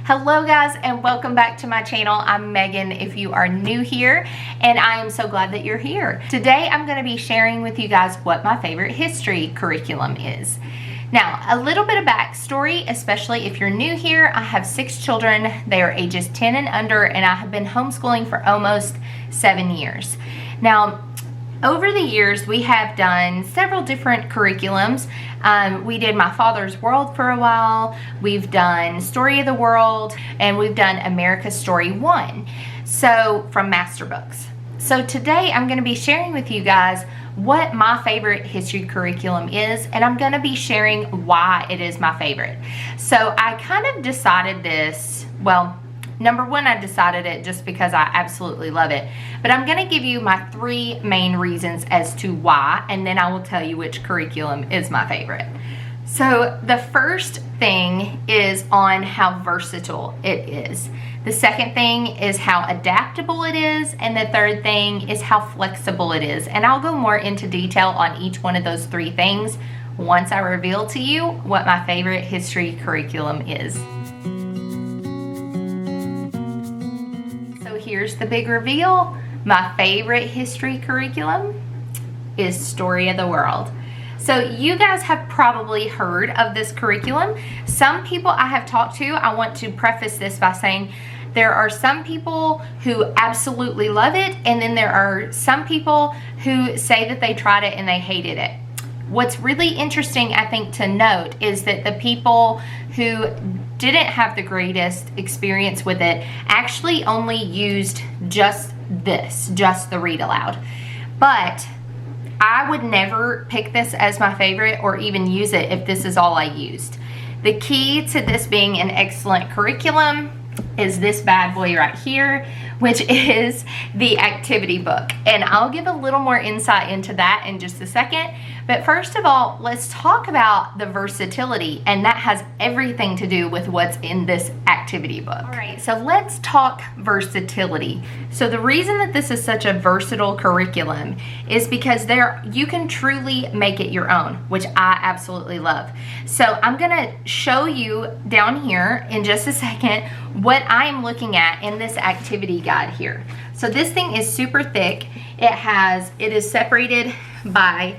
Hello guys, and welcome back to my channel. I'm Megan if you are new here, and I am so glad that you're here. Today I'm going to be sharing with you guys what my favorite history curriculum is. Now, a little bit of backstory, especially if you're new here. I have 6 children. They are ages 10 and under, and I have been homeschooling for almost 7 years. Now, over the years, we have done several different curriculums. We did My Father's World for a while. We've done Story of the World, and we've done America's Story 1. So, from Master Books. So today, I'm going to be sharing with you guys what my favorite history curriculum is, and I'm going to be sharing why it is my favorite. So, I kind of decided this, well, number one, I decided it just because I absolutely love it. But I'm going to give you my 3 main reasons as to why, and then I will tell you which curriculum is my favorite. So the first thing is on how versatile it is. The second thing is how adaptable it is. And the third thing is how flexible it is. And I'll go more into detail on each one of those 3 things once I reveal to you what my favorite history curriculum is. Here's the big reveal. My favorite history curriculum is Story of the World. So you guys have probably heard of this curriculum. Some people I have talked to, I want to preface this by saying there are some people who absolutely love it, and then there are some people who say that they tried it and they hated it. What's really interesting, I think, to note is that the people who didn't have the greatest experience with it actually only used just the read aloud. But I would never pick this as my favorite or even use it if this is all I used. The key to this being an excellent curriculum is this bad boy right here, which is the activity book. And I'll give a little more insight into that in just a second. But first of all, let's talk about the versatility, and that has everything to do with what's in this activity book. All right, so let's talk versatility. So the reason that this is such a versatile curriculum is because you can truly make it your own, which I absolutely love. So I'm gonna show you down here in just a second what I'm looking at in this activity guide here. So this thing is super thick. It is separated by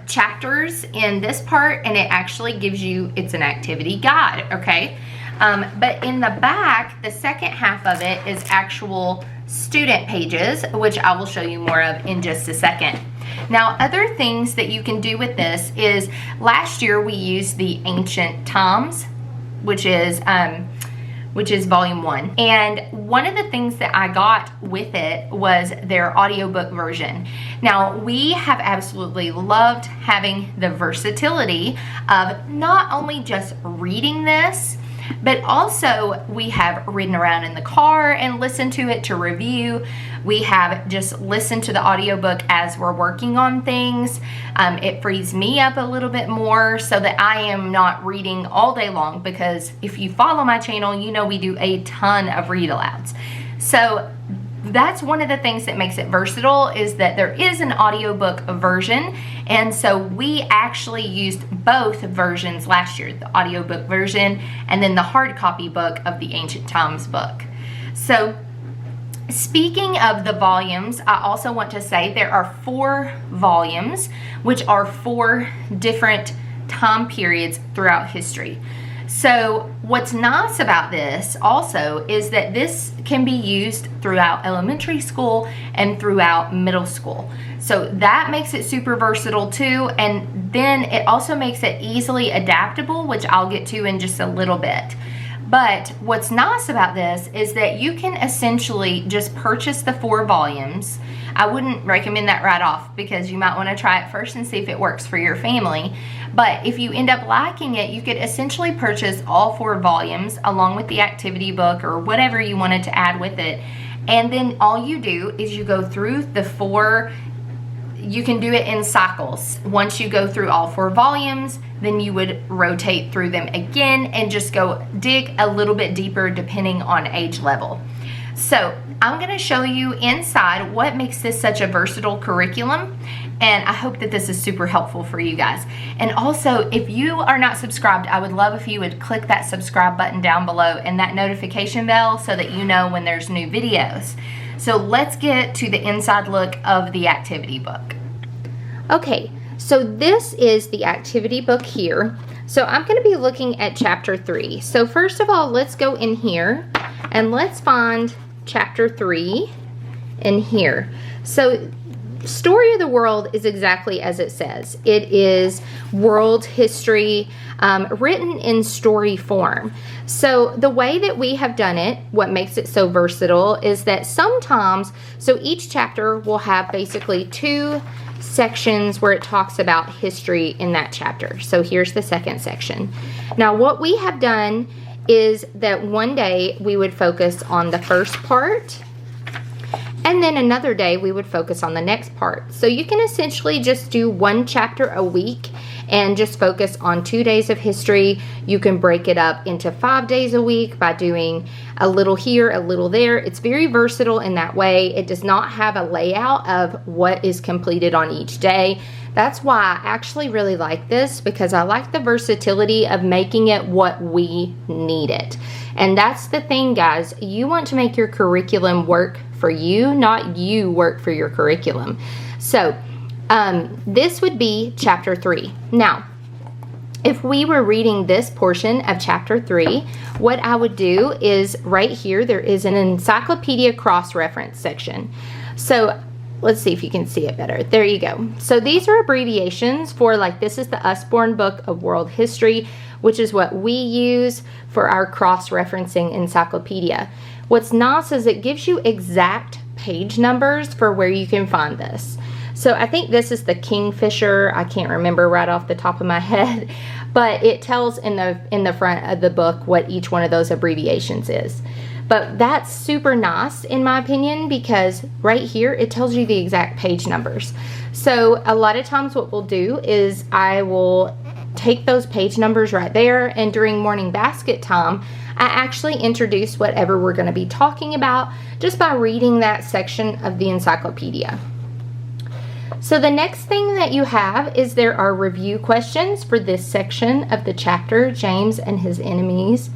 chapters in this part, and it actually gives you, it's an activity guide, okay? But in the back, the second half of it is actual student pages, which I will show you more of in just a second. Now, other things that you can do with this is, last year we used the Ancient Times, which is volume 1. And one of the things that I got with it was their audiobook version. Now, we have absolutely loved having the versatility of not only just reading this, but also we have ridden around in the car and listened to it to review. We have just listened to the audiobook as we're working on things. It frees me up a little bit more so that I am not reading all day long, because if you follow my channel, you know we do a ton of read alouds. So that's one of the things that makes it versatile, is that there is an audiobook version. And so we actually used both versions last year, the audiobook version and then the hard copy book of the Ancient Times book. So speaking of the volumes, I also want to say there are 4 volumes, which are 4 different time periods throughout history. So what's nice about this also is that this can be used throughout elementary school and throughout middle school. So that makes it super versatile too, and then it also makes it easily adaptable, which I'll get to in just a little bit. But what's nice about this is that you can essentially just purchase the 4 volumes. I wouldn't recommend that right off, because you might want to try it first and see if it works for your family. But if you end up liking it, you could essentially purchase all 4 volumes along with the activity book or whatever you wanted to add with it. And then all you do is you go through the 4 you can do it in cycles. Once you go through all 4 volumes, then you would rotate through them again and just go dig a little bit deeper depending on age level. So I'm going to show you inside what makes this such a versatile curriculum, and I hope that this is super helpful for you guys. And also, if you are not subscribed, I would love if you would click that subscribe button down below and that notification bell so that you know when there's new videos. So let's get to the inside look of the activity book. Okay, so this is the activity book here. So I'm going to be looking at chapter 3. So first of all, let's go in here and let's find chapter 3 in here. So Story of the World is exactly as it says. It is world history written in story form. So the way that we have done it, what makes it so versatile, is that sometimes, so each chapter will have basically 2 sections where it talks about history in that chapter. So here's the second section. Now what we have done is that one day we would focus on the first part, and then another day we would focus on the next part. So you can essentially just do 1 chapter a week and just focus on 2 days of history. You can break it up into 5 days a week by doing a little here, a little there. It's very versatile in that way. It does not have a layout of what is completed on each day. That's why I actually really like this, because I like the versatility of making it what we need it. And that's the thing, guys. You want to make your curriculum work for you, not you work for your curriculum. So this would be chapter 3. Now, if we were reading this portion of chapter 3, what I would do is right here, there is an encyclopedia cross-reference section. So let's see if you can see it better. There you go. So these are abbreviations for, like, this is the Usborne Book of World History, which is what we use for our cross-referencing encyclopedia. What's nice is it gives you exact page numbers for where you can find this. So I think this is the Kingfisher. I can't remember right off the top of my head, but it tells in the front of the book what each one of those abbreviations is. But that's super nice in my opinion, because right here it tells you the exact page numbers. So a lot of times what we'll do is I will take those page numbers right there, and during morning basket time I actually introduce whatever we're going to be talking about just by reading that section of the encyclopedia. So the next thing that you have is there are review questions for this section of the chapter, James and His Enemies.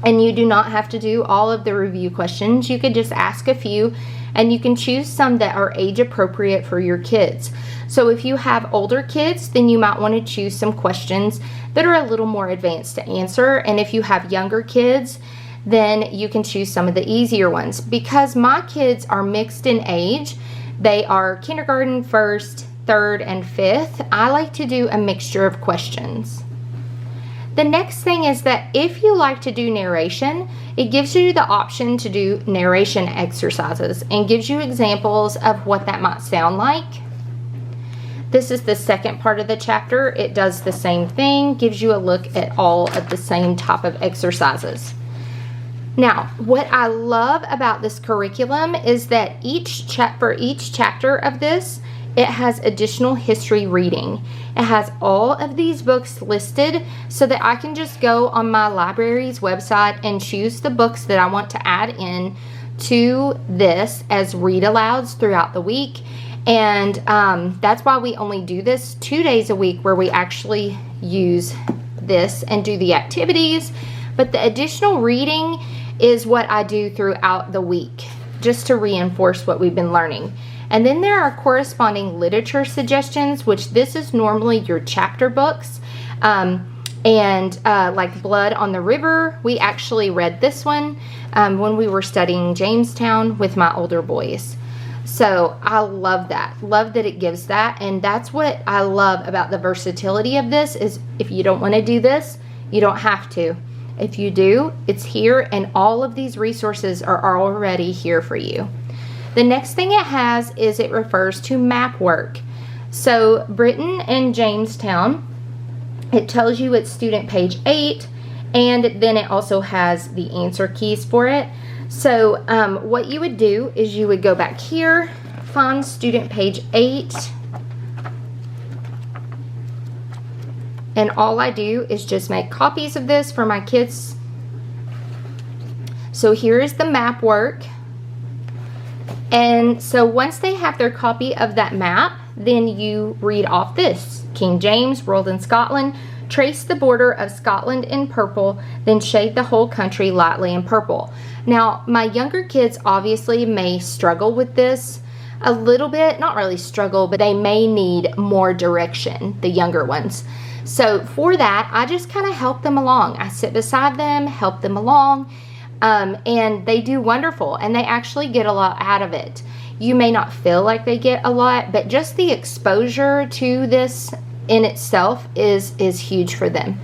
And you do not have to do all of the review questions. You could just ask a few, and you can choose some that are age appropriate for your kids. So if you have older kids, then you might want to choose some questions that are a little more advanced to answer. And if you have younger kids, then you can choose some of the easier ones. Because my kids are mixed in age, they are kindergarten, 1st, 3rd, and 5th. I like to do a mixture of questions. The next thing is that if you like to do narration, it gives you the option to do narration exercises and gives you examples of what that might sound like. This is the second part of the chapter. It does the same thing, gives you a look at all of the same type of exercises. Now, what I love about this curriculum is that for each chapter of this, it has additional history reading. It has all of these books listed so that I can just go on my library's website and choose the books that I want to add in to this as read alouds throughout the week. And that's why we only do this 2 days a week, where we actually use this and do the activities. But the additional reading is what I do throughout the week, just to reinforce what we've been learning. And then there are corresponding literature suggestions, which this is normally your chapter books. Like Blood on the River, we actually read this one when we were studying Jamestown with my older boys. So I love that. Love that it gives that. And that's what I love about the versatility of this, is if you don't want to do this, you don't have to. If you do, it's here, and all of these resources are already here for you. The next thing it has is it refers to map work. So Britain and Jamestown, it tells you it's student page 8, and then it also has the answer keys for it. So what you would do is you would go back here find student page 8. And all I do is just make copies of this for my kids. So here is the map work. And so once they have their copy of that map, then you read off this. King James, world in Scotland. Trace the border of Scotland in purple, then shade the whole country lightly in purple. Now, my younger kids obviously may struggle with this a little bit. Not really struggle, but they may need more direction, the younger ones. So for that, I just kind of help them along. I sit beside them, help them along, and they do wonderful, and they actually get a lot out of it. You may not feel like they get a lot, but just the exposure to this in itself is huge for them.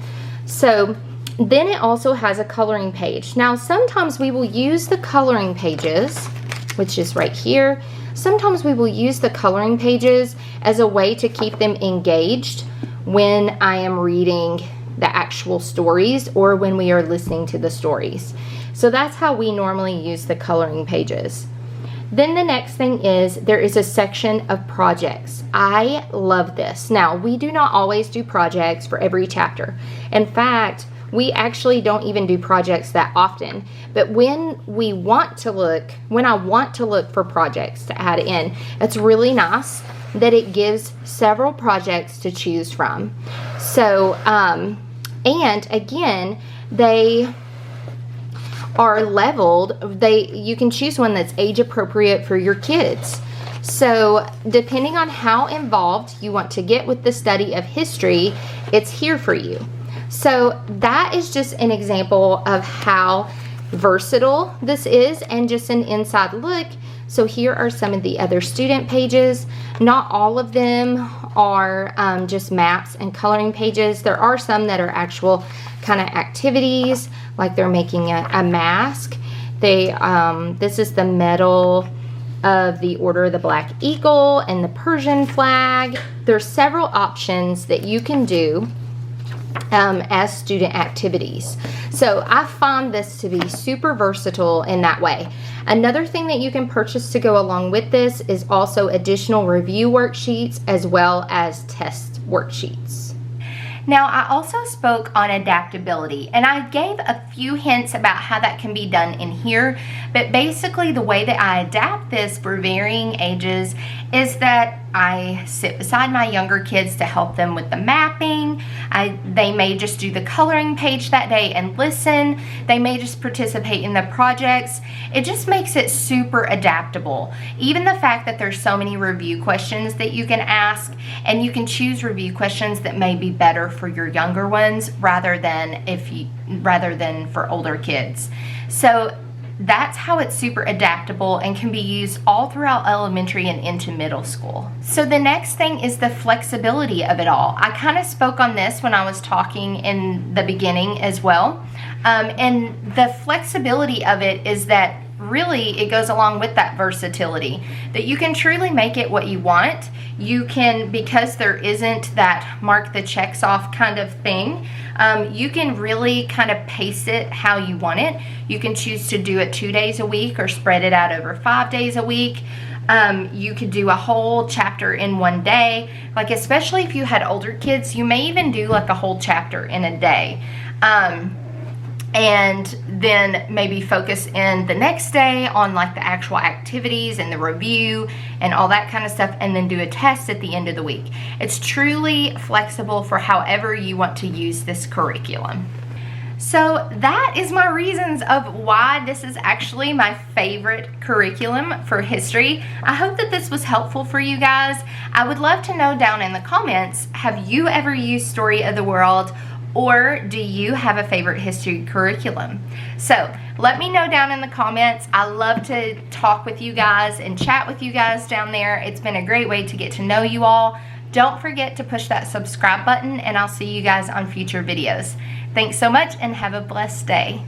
So then it also has a coloring page. Now, sometimes we will use the coloring pages, which is right here. Sometimes we will use the coloring pages as a way to keep them engaged when I am reading the actual stories or when we are listening to the stories. So that's how we normally use the coloring pages. Then the next thing is there is a section of projects. I love this. Now, we do not always do projects for every chapter. In fact, we actually don't even do projects that often. But when I want to look for projects to add in, it's really nice that it gives several projects to choose from. So, and again, they are leveled. You can choose one that's age appropriate for your kids. So depending on how involved you want to get with the study of history, it's here for you. So that is just an example of how versatile this is and just an inside look. So here are some of the other student pages. Not all of them are just maps and coloring pages. There are some that are actual kind of activities, like they're making a mask. This is the medal of the Order of the Black Eagle and the Persian flag. There's several options that you can do as student activities. So I find this to be super versatile in that way. Another thing that you can purchase to go along with this is also additional review worksheets as well as test worksheets. Now, I also spoke on adaptability, and I gave a few hints about how that can be done in here, but basically the way that I adapt this for varying ages is that I sit beside my younger kids to help them with the mapping. They may just do the coloring page that day and listen. They may just participate in the projects. It just makes it super adaptable. Even the fact that there's so many review questions that you can ask, and you can choose review questions that may be better for your younger ones rather than for older kids. So that's how it's super adaptable and can be used all throughout elementary and into middle school. So the next thing is the flexibility of it all. I kind of spoke on this when I was talking in the beginning as well. And the flexibility of it is that really it goes along with that versatility, that you can truly make it what you want. You can, because there isn't that mark the checks off kind of thing, you can really kind of pace it how you want it. You can choose to do it 2 days a week or spread it out over 5 days a week. You could do a whole chapter in one day. Like, especially if you had older kids, you may even do like a whole chapter in a day. And then maybe focus in the next day on like the actual activities and the review and all that kind of stuff, and then do a test at the end of the week. It's truly flexible for however you want to use this curriculum. So that is my reasons of why this is actually my favorite curriculum for history. I hope that this was helpful for you guys. I would love to know down in the comments, have you ever used Story of the World? Or do you have a favorite history curriculum? So let me know down in the comments. I love to talk with you guys and chat with you guys down there. It's been a great way to get to know you all. Don't forget to push that subscribe button, and I'll see you guys on future videos. Thanks so much and have a blessed day.